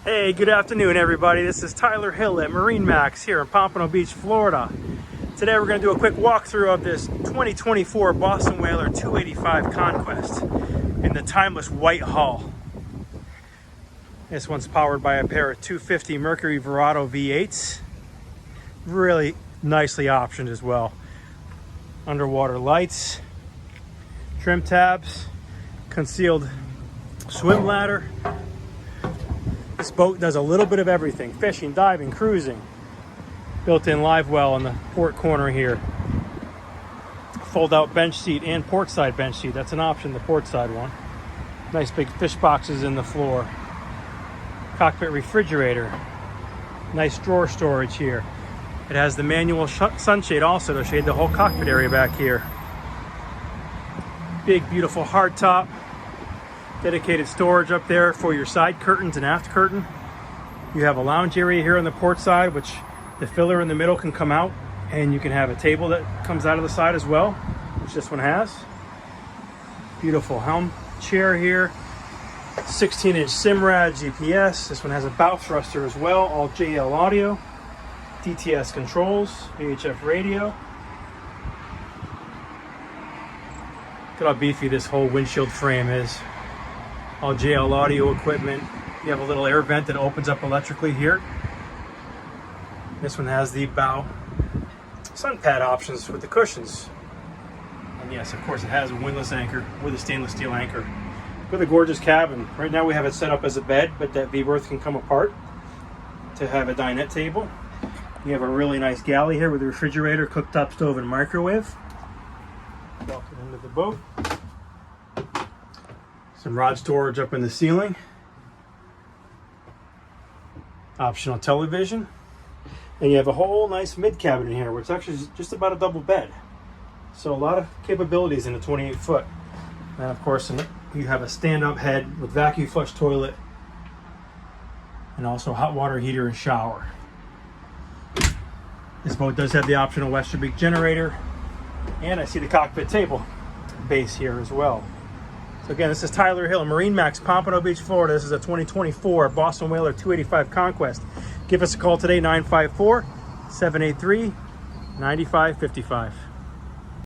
Hey, good afternoon everybody. This is Tyler Hill at MarineMax here in Pompano Beach, Florida. Today we're going to do a quick walkthrough of this 2024 Boston Whaler 285 Conquest in the timeless white hull. This one's powered by a pair of 250 Mercury Verado V8s. Really nicely optioned as well. Underwater lights, trim tabs, concealed swim ladder. This boat does a little bit of everything: fishing, diving, cruising. Built-in live well in the port corner here. Fold-out bench seat and portside bench seat. That's an option, the portside one. Nice big fish boxes in the floor. Cockpit refrigerator. Nice drawer storage here. It has the manual sunshade also to shade the whole cockpit area back here. Big, beautiful hardtop. Dedicated storage up there for your side curtains and aft curtain. You have a lounge area here on the port side, which the filler in the middle can come out, and you can have a table that comes out of the side as well, which this one has. Beautiful helm chair here. 16-inch Simrad GPS. This one has a bow thruster as well, all JL audio. DTS controls, VHF radio. Look at how beefy this whole windshield frame is. All JL audio equipment. You have a little air vent that opens up electrically here. This one has the bow sun pad options with the cushions. And yes, of course, it has a windlass anchor with a stainless steel anchor. With a gorgeous cabin. Right now we have it set up as a bed, but that V-berth can come apart to have a dinette table. You have a really nice galley here with a refrigerator, cooktop stove, and microwave. Welcome into the boat. Some rod storage up in the ceiling. Optional television. And you have a whole nice mid cabin in here, where it's actually just about a double bed. So a lot of capabilities in a 28-foot. And of course, you have a stand-up head with vacuum flush toilet, and also hot water heater and shower. This boat does have the optional Westerbeek generator, and I see the cockpit table base here as well. So again, this is Tyler Hill, MarineMax, Pompano Beach, Florida. This is a 2024 Boston Whaler 285 Conquest. Give us a call today, 954-783-9555.